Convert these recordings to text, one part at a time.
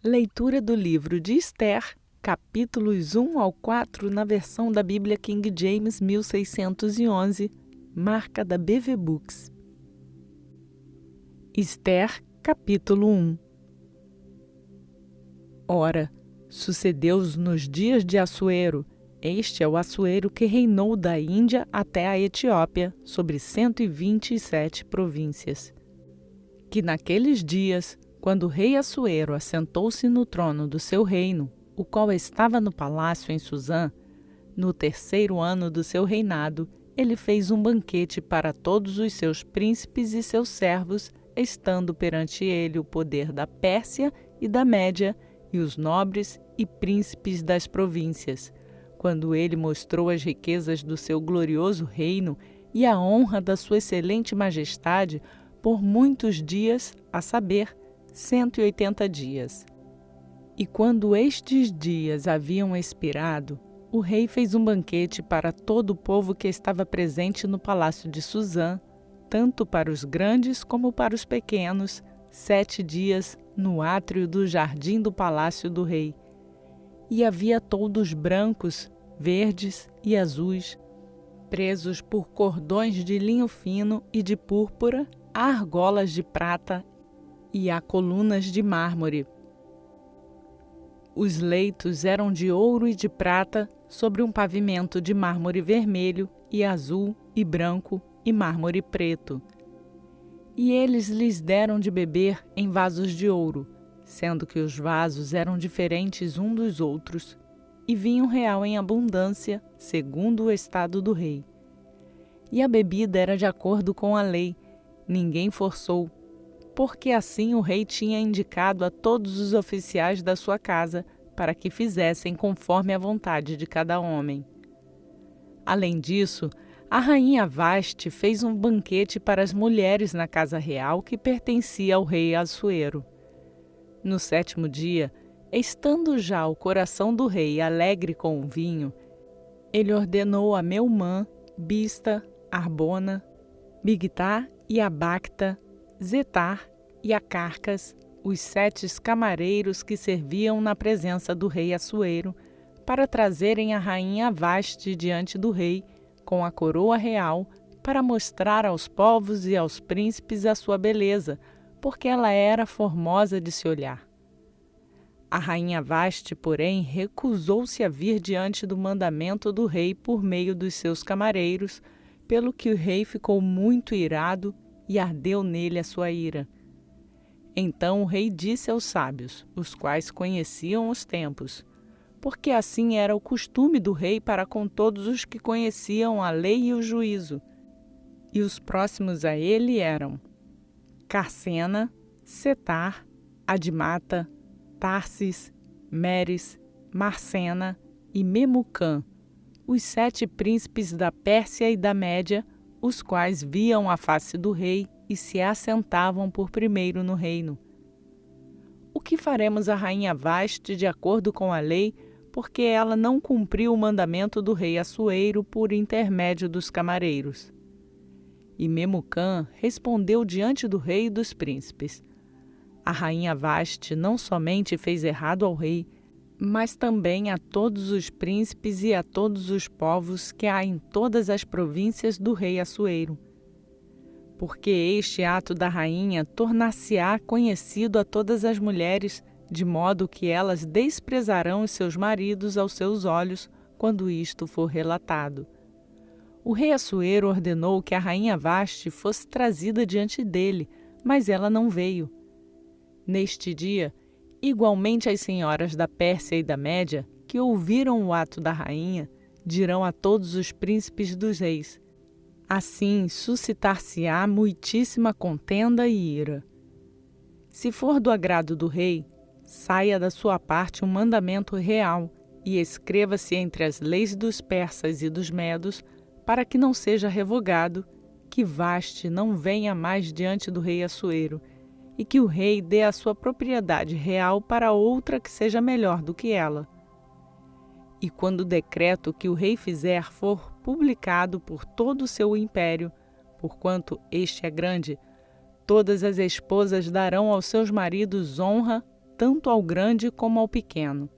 Leitura do livro de Esther, capítulos 1 ao 4, na versão da Bíblia King James 1611, marca da BV Books. Esther, capítulo 1. Ora, sucedeu nos dias de Assuero. Este é o Assuero que reinou da Índia até a Etiópia, sobre 127 províncias. Que naqueles dias, quando o rei Assuero assentou-se no trono do seu reino, o qual estava no palácio em Susã, no 3º ano do seu reinado, ele fez um banquete para todos os seus príncipes e seus servos, estando perante ele o poder da Pérsia e da Média, e os nobres e príncipes das províncias, quando ele mostrou as riquezas do seu glorioso reino e a honra da sua excelente majestade por muitos dias, a saber, 180 dias. E quando estes dias haviam expirado, o rei fez um banquete para todo o povo que estava presente no palácio de Susã, tanto para os grandes como para os pequenos, 7 dias no átrio do jardim do palácio do rei. E havia toldos brancos, verdes e azuis, presos por cordões de linho fino e de púrpura, a argolas de prata e a colunas de mármore. Os leitos eram de ouro e de prata sobre um pavimento de mármore vermelho e azul e branco e mármore preto. E eles lhes deram de beber em vasos de ouro, sendo que os vasos eram diferentes um dos outros, e vinho real em abundância, segundo o estado do rei. E a bebida era de acordo com a lei, ninguém forçou, porque assim o rei tinha indicado a todos os oficiais da sua casa para que fizessem conforme a vontade de cada homem. Além disso, a rainha Vaste fez um banquete para as mulheres na casa real que pertencia ao rei Assuero. No 7º dia, estando já o coração do rei alegre com o vinho, ele ordenou a Meumã, Bista, Arbona, Bigtá e Abacta, Zetar e a Carcas, os 7 camareiros que serviam na presença do rei Assuero, para trazerem a rainha Vaste diante do rei, com a coroa real, para mostrar aos povos e aos príncipes a sua beleza, porque ela era formosa de se olhar. A rainha Vaste, porém, recusou-se a vir diante do mandamento do rei por meio dos seus camareiros, pelo que o rei ficou muito irado e ardeu nele a sua ira. Então o rei disse aos sábios, os quais conheciam os tempos, porque assim era o costume do rei para com todos os que conheciam a lei e o juízo. E os próximos a ele eram Carsena, Setar, Admata, Tarsis, Meres, Marsena e Memucã, os 7 príncipes da Pérsia e da Média, os quais viam a face do rei e se assentavam por primeiro no reino. O que faremos à rainha Vaste de acordo com a lei, porque ela não cumpriu o mandamento do rei Assuero por intermédio dos camareiros? E Memucã respondeu diante do rei e dos príncipes: a rainha Vaste não somente fez errado ao rei, mas também a todos os príncipes e a todos os povos que há em todas as províncias do rei Assuero. Porque este ato da rainha tornar-se-á conhecido a todas as mulheres, de modo que elas desprezarão os seus maridos aos seus olhos, quando isto for relatado. O rei Assuero ordenou que a rainha Vaste fosse trazida diante dele, mas ela não veio. Neste dia, igualmente as senhoras da Pérsia e da Média, que ouviram o ato da rainha, dirão a todos os príncipes dos reis: assim suscitar-se-á muitíssima contenda e ira. Se for do agrado do rei, saia da sua parte um mandamento real e escreva-se entre as leis dos persas e dos medos, para que não seja revogado, que Vaste não venha mais diante do rei Assuero, e que o rei dê a sua propriedade real para outra que seja melhor do que ela. E quando o decreto que o rei fizer for publicado por todo o seu império, porquanto este é grande, todas as esposas darão aos seus maridos honra tanto ao grande como ao pequeno.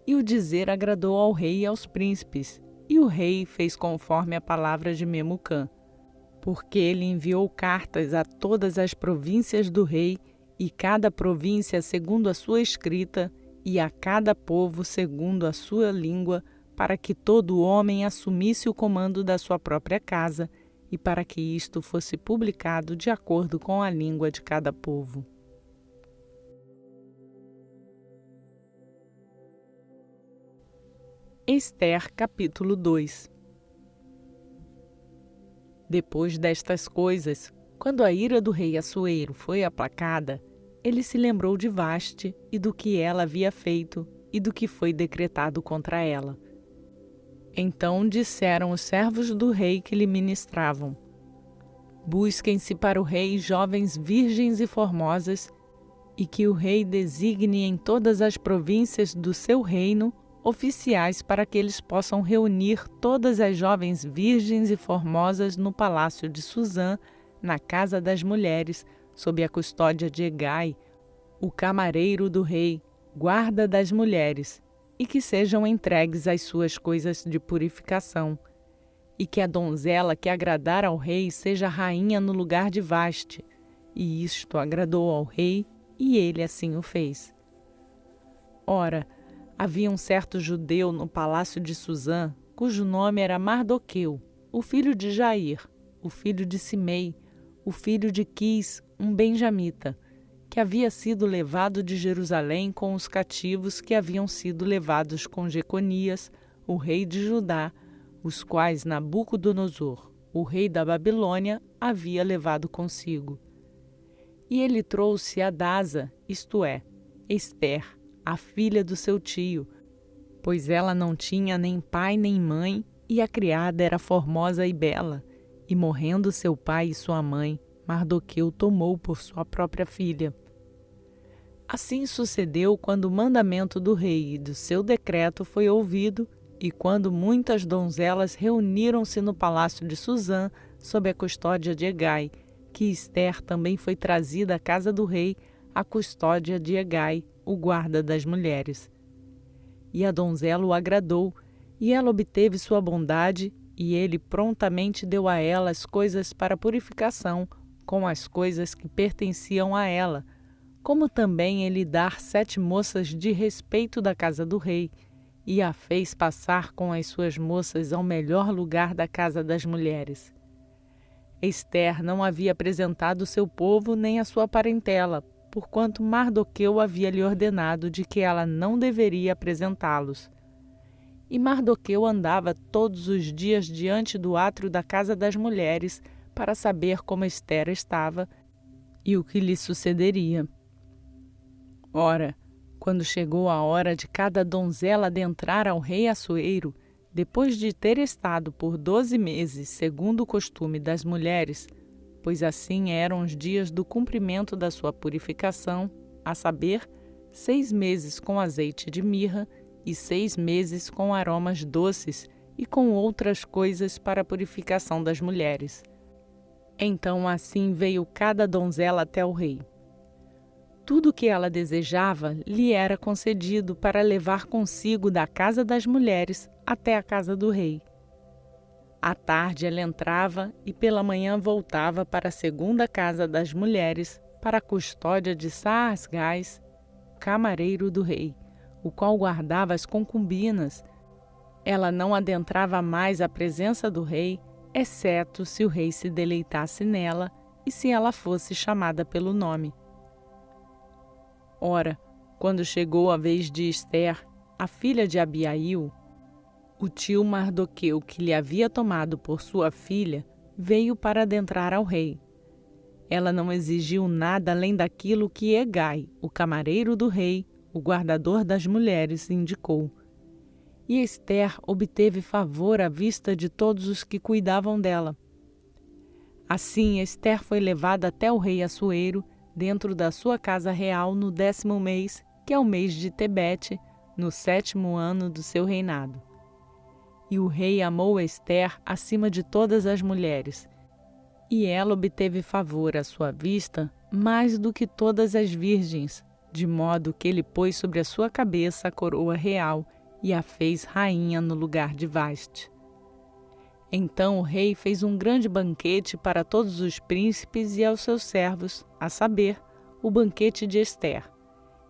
E o dizer agradou ao rei e aos príncipes, e o rei fez conforme a palavra de Memucã, porque ele enviou cartas a todas as províncias do rei, e cada província segundo a sua escrita, e a cada povo segundo a sua língua, para que todo homem assumisse o comando da sua própria casa, e para que isto fosse publicado de acordo com a língua de cada povo. Ester, capítulo 2. Depois destas coisas, quando a ira do rei Assuero foi aplacada, ele se lembrou de Vaste e do que ela havia feito e do que foi decretado contra ela. Então disseram os servos do rei que lhe ministravam: busquem-se para o rei jovens virgens e formosas, e que o rei designe em todas as províncias do seu reino oficiais para que eles possam reunir todas as jovens virgens e formosas no palácio de Susã, na casa das mulheres, sob a custódia de Hegai, o camareiro do rei, guarda das mulheres, e que sejam entregues as suas coisas de purificação, e que a donzela que agradar ao rei seja rainha no lugar de Vaste. E isto agradou ao rei, e ele assim o fez. Ora, havia um certo judeu no palácio de Susã, cujo nome era Mardoqueu, o filho de Jair, o filho de Simei, o filho de Quis, um benjamita, que havia sido levado de Jerusalém com os cativos que haviam sido levados com Jeconias, o rei de Judá, os quais Nabucodonosor, o rei da Babilônia, havia levado consigo. E ele trouxe Adasa, isto é, Ester, a filha do seu tio, pois ela não tinha nem pai nem mãe, e a criada era formosa e bela, e morrendo seu pai e sua mãe, Mardoqueu tomou por sua própria filha. Assim sucedeu quando o mandamento do rei e do seu decreto foi ouvido, e quando muitas donzelas reuniram-se no palácio de Susã, sob a custódia de Hegai, que Ester também foi trazida à casa do rei, à custódia de Hegai, o guarda das mulheres. E a donzela o agradou, e ela obteve sua bondade, e ele prontamente deu a ela as coisas para purificação, com as coisas que pertenciam a ela, como também ele dar 7 moças de respeito da casa do rei, e a fez passar com as suas moças ao melhor lugar da casa das mulheres. Ester não havia apresentado seu povo nem a sua parentela, porquanto Mardoqueu havia lhe ordenado de que ela não deveria apresentá-los. E Mardoqueu andava todos os dias diante do átrio da casa das mulheres para saber como Ester estava e o que lhe sucederia. Ora, quando chegou a hora de cada donzela adentrar ao rei Assuero, depois de ter estado por 12 meses, segundo o costume das mulheres, pois assim eram os dias do cumprimento da sua purificação, a saber, 6 meses com azeite de mirra e 6 meses com aromas doces e com outras coisas para a purificação das mulheres. Então assim veio cada donzela até o rei. Tudo o que ela desejava lhe era concedido para levar consigo da casa das mulheres até a casa do rei. À tarde ela entrava e pela manhã voltava para a segunda casa das mulheres, para a custódia de Saasgás, camareiro do rei, o qual guardava as concubinas. Ela não adentrava mais a presença do rei, exceto se o rei se deleitasse nela e se ela fosse chamada pelo nome. Ora, quando chegou a vez de Ester, a filha de Abiail, o tio Mardoqueu, que lhe havia tomado por sua filha, veio para adentrar ao rei. Ela não exigiu nada além daquilo que Hegai, o camareiro do rei, o guardador das mulheres, indicou. E Ester obteve favor à vista de todos os que cuidavam dela. Assim, Ester foi levada até o rei Assuero, dentro da sua casa real no 10º mês, que é o mês de Tebete, no 7º ano do seu reinado. E o rei amou Ester acima de todas as mulheres, e ela obteve favor à sua vista mais do que todas as virgens, de modo que ele pôs sobre a sua cabeça a coroa real e a fez rainha no lugar de Vaste. Então o rei fez um grande banquete para todos os príncipes e aos seus servos, a saber, o banquete de Ester.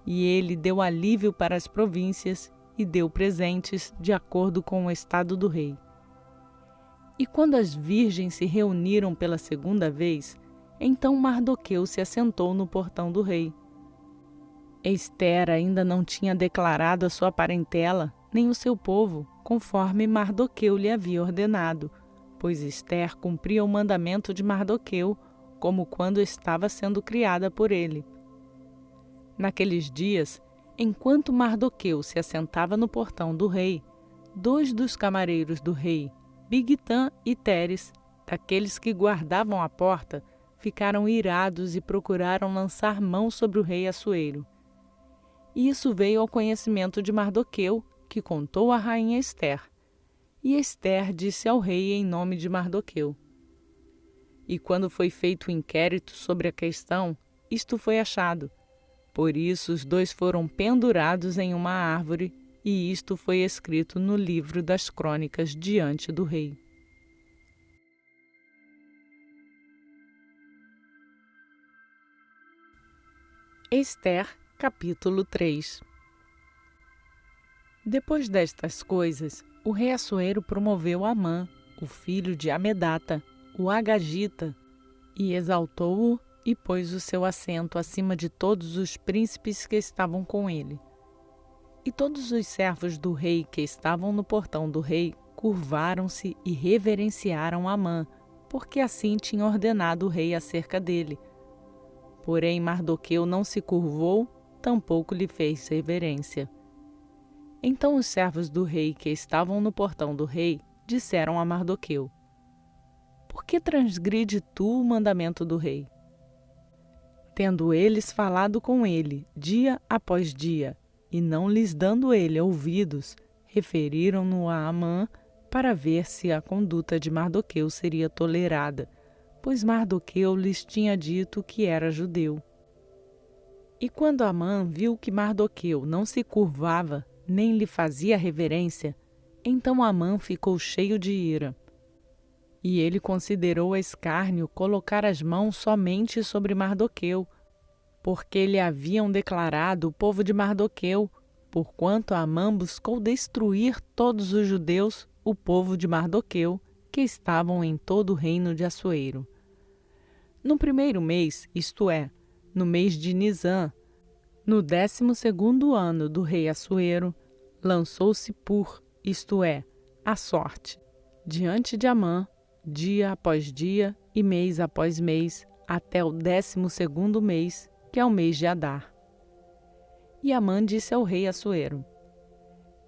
E ele deu alívio para as províncias e deu presentes de acordo com o estado do rei. E quando as virgens se reuniram pela segunda vez, então Mardoqueu se assentou no portão do rei. Ester ainda não tinha declarado a sua parentela, nem o seu povo, conforme Mardoqueu lhe havia ordenado, pois Ester cumpria o mandamento de Mardoqueu, como quando estava sendo criada por ele. Naqueles dias, enquanto Mardoqueu se assentava no portão do rei, 2 dos camareiros do rei, Bigtã e Teres, daqueles que guardavam a porta, ficaram irados e procuraram lançar mão sobre o rei Assuero. E isso veio ao conhecimento de Mardoqueu, que contou à rainha Ester. E Ester disse ao rei em nome de Mardoqueu. E quando foi feito o inquérito sobre a questão, isto foi achado. Por isso os 2 foram pendurados em uma árvore, e isto foi escrito no livro das crônicas diante do rei. Ester, capítulo 3. Depois destas coisas, o rei Assuero promoveu Amã, o filho de Amedata, o Agagita, e exaltou-o e pôs o seu assento acima de todos os príncipes que estavam com ele. E todos os servos do rei que estavam no portão do rei curvaram-se e reverenciaram Amã, porque assim tinha ordenado o rei acerca dele. Porém Mardoqueu não se curvou, tampouco lhe fez reverência. Então os servos do rei que estavam no portão do rei disseram a Mardoqueu: Por que transgride tu o mandamento do rei? Tendo eles falado com ele dia após dia, e não lhes dando ele ouvidos, referiram-no a Amã para ver se a conduta de Mardoqueu seria tolerada, pois Mardoqueu lhes tinha dito que era judeu. E quando Amã viu que Mardoqueu não se curvava, nem lhe fazia reverência, então Amã ficou cheio de ira. E ele considerou escárnio colocar as mãos somente sobre Mardoqueu, porque lhe haviam declarado o povo de Mardoqueu, porquanto Amã buscou destruir todos os judeus, o povo de Mardoqueu, que estavam em todo o reino de Assuero. No primeiro mês, isto é, no mês de Nisã, no 12º ano do rei Assuero, lançou-se Pur, isto é, a sorte, diante de Amã, dia após dia e mês após mês, até o 12º mês, que é o mês de Adar. E Amã disse ao rei Assuero: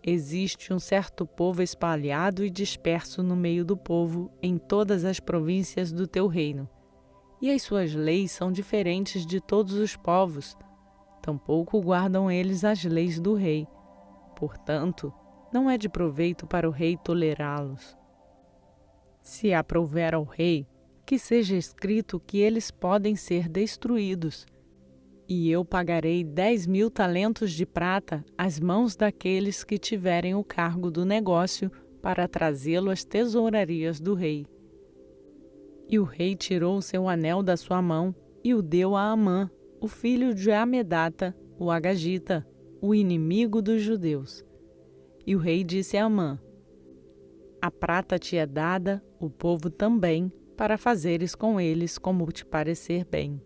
Existe um certo povo espalhado e disperso no meio do povo em todas as províncias do teu reino, e as suas leis são diferentes de todos os povos, tampouco guardam eles as leis do rei. Portanto, não é de proveito para o rei tolerá-los. Se aprouver ao rei, que seja escrito que eles podem ser destruídos, e eu pagarei 10.000 talentos de prata às mãos daqueles que tiverem o cargo do negócio para trazê-lo às tesourarias do rei. E o rei tirou o seu anel da sua mão e o deu a Amã, o filho de Amedata, o Agagita, o inimigo dos judeus. E o rei disse a Amã: A prata te é dada, o povo também, para fazeres com eles como te parecer bem.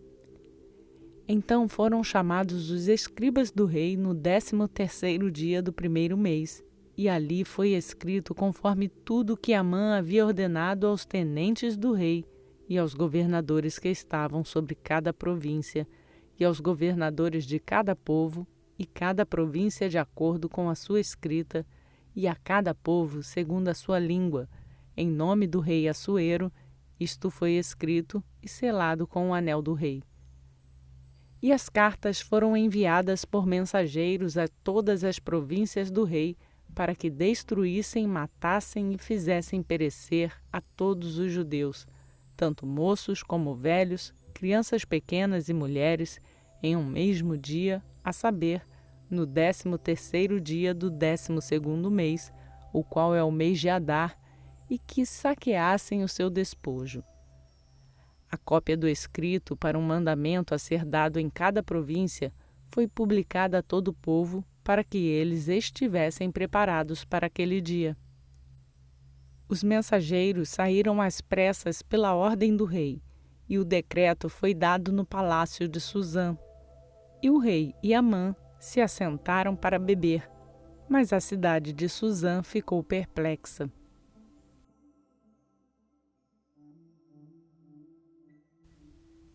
Então foram chamados os escribas do rei no 13º dia do primeiro mês, e ali foi escrito conforme tudo que Amã havia ordenado aos tenentes do rei e aos governadores que estavam sobre cada província, e aos governadores de cada povo, e cada província de acordo com a sua escrita, e a cada povo segundo a sua língua, em nome do rei Assuero, isto foi escrito e selado com o anel do rei. E as cartas foram enviadas por mensageiros a todas as províncias do rei, para que destruíssem, matassem e fizessem perecer a todos os judeus, tanto moços como velhos, crianças pequenas e mulheres, em um mesmo dia, a saber, no 13º dia do 12º mês, o qual é o mês de Adar, e que saqueassem o seu despojo. A cópia do escrito para um mandamento a ser dado em cada província foi publicada a todo o povo para que eles estivessem preparados para aquele dia. Os mensageiros saíram às pressas pela ordem do rei, e o decreto foi dado no palácio de Susã. E o rei e Amã se assentaram para beber, mas a cidade de Susã ficou perplexa.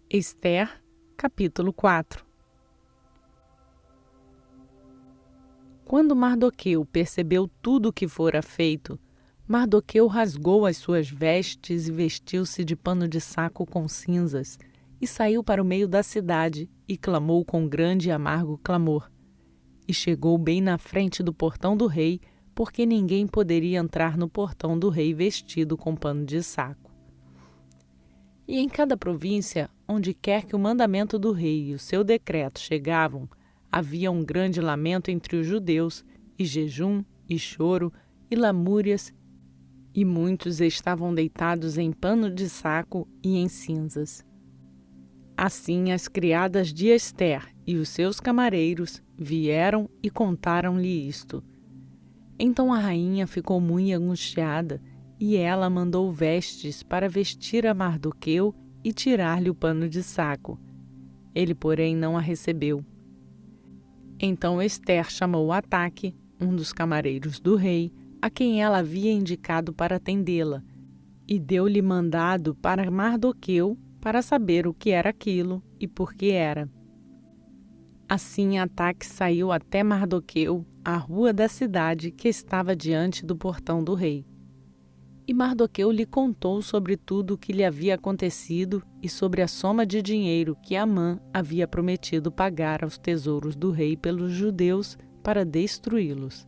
Ester, capítulo 4. Quando Mardoqueu percebeu tudo o que fora feito, Mardoqueu rasgou as suas vestes e vestiu-se de pano de saco com cinzas, e saiu para o meio da cidade e clamou com grande e amargo clamor. E chegou bem na frente do portão do rei, porque ninguém poderia entrar no portão do rei vestido com pano de saco. E em cada província, onde quer que o mandamento do rei e o seu decreto chegavam, havia um grande lamento entre os judeus, e jejum, e choro, e lamúrias, e muitos estavam deitados em pano de saco e em cinzas. Assim as criadas de Ester e os seus camareiros vieram e contaram-lhe isto. Então a rainha ficou muito angustiada, e ela mandou vestes para vestir a Mardoqueu e tirar-lhe o pano de saco. Ele, porém, não a recebeu. Então Ester chamou Ataque, um dos camareiros do rei, a quem ela havia indicado para atendê-la, e deu-lhe mandado para Mardoqueu para saber o que era aquilo e por que era. Assim Ataque saiu até Mardoqueu, à rua da cidade que estava diante do portão do rei. E Mardoqueu lhe contou sobre tudo o que lhe havia acontecido e sobre a soma de dinheiro que Amã havia prometido pagar aos tesouros do rei pelos judeus para destruí-los.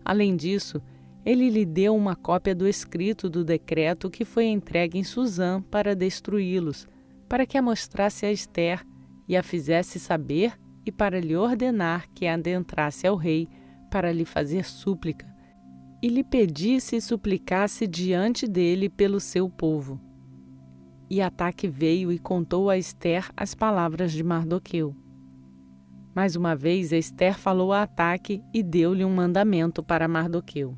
Além disso, ele lhe deu uma cópia do escrito do decreto que foi entregue em Susã para destruí-los, para que a mostrasse a Ester e a fizesse saber e para lhe ordenar que adentrasse ao rei para lhe fazer súplica, e lhe pedisse e suplicasse diante dele pelo seu povo. E Ataque veio e contou a Ester as palavras de Mardoqueu. Mais uma vez Ester falou a Ataque e deu-lhe um mandamento para Mardoqueu.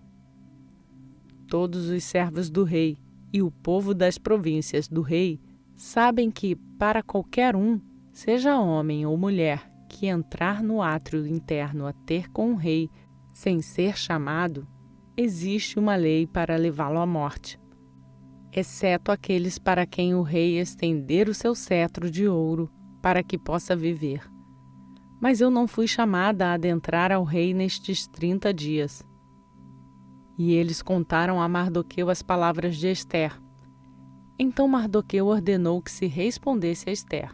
Todos os servos do rei e o povo das províncias do rei sabem que, para qualquer um, seja homem ou mulher, que entrar no átrio interno a ter com o rei sem ser chamado, existe uma lei para levá-lo à morte, exceto aqueles para quem o rei estender o seu cetro de ouro para que possa viver. Mas eu não fui chamada a adentrar ao rei nestes 30 dias. E eles contaram a Mardoqueu as palavras de Ester. Então Mardoqueu ordenou que se respondesse a Ester: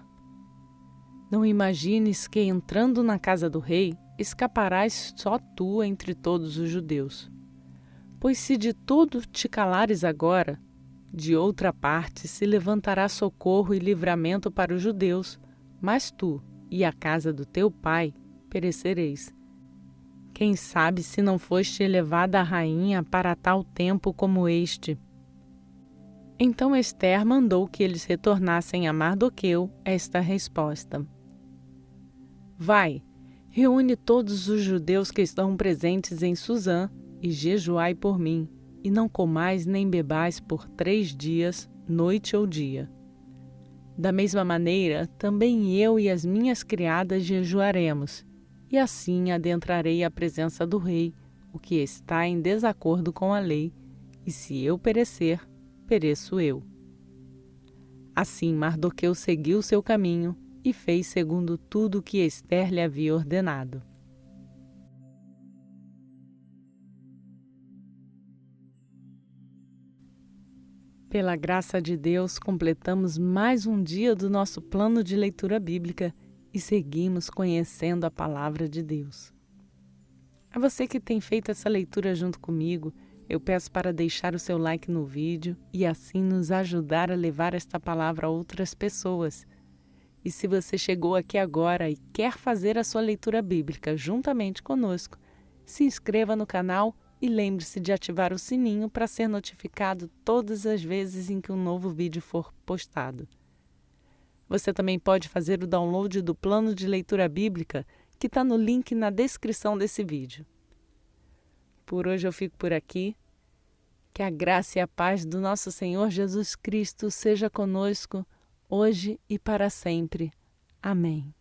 Não imagines que, entrando na casa do rei, escaparás só tu entre todos os judeus. Pois se de tudo te calares agora, de outra parte se levantará socorro e livramento para os judeus, mas tu e a casa do teu pai perecereis. Quem sabe se não foste elevada a rainha para tal tempo como este. Então Ester mandou que eles retornassem a Mardoqueu esta resposta: Vai, reúne todos os judeus que estão presentes em Susã e jejuai por mim, e não comais nem bebais por 3 dias, noite ou dia. Da mesma maneira, também eu e as minhas criadas jejuaremos, e assim adentrarei a presença do rei, o que está em desacordo com a lei, e se eu perecer, pereço eu. Assim Mardoqueu seguiu seu caminho e fez segundo tudo o que Ester lhe havia ordenado. Pela graça de Deus, completamos mais um dia do nosso plano de leitura bíblica e seguimos conhecendo a palavra de Deus. A você que tem feito essa leitura junto comigo, eu peço para deixar o seu like no vídeo e assim nos ajudar a levar esta palavra a outras pessoas. E se você chegou aqui agora e quer fazer a sua leitura bíblica juntamente conosco, se inscreva no canal e lembre-se de ativar o sininho para ser notificado todas as vezes em que um novo vídeo for postado. Você também pode fazer o download do plano de leitura bíblica que está no link na descrição desse vídeo. Por hoje eu fico por aqui. Que a graça e a paz do nosso Senhor Jesus Cristo seja conosco, hoje e para sempre. Amém.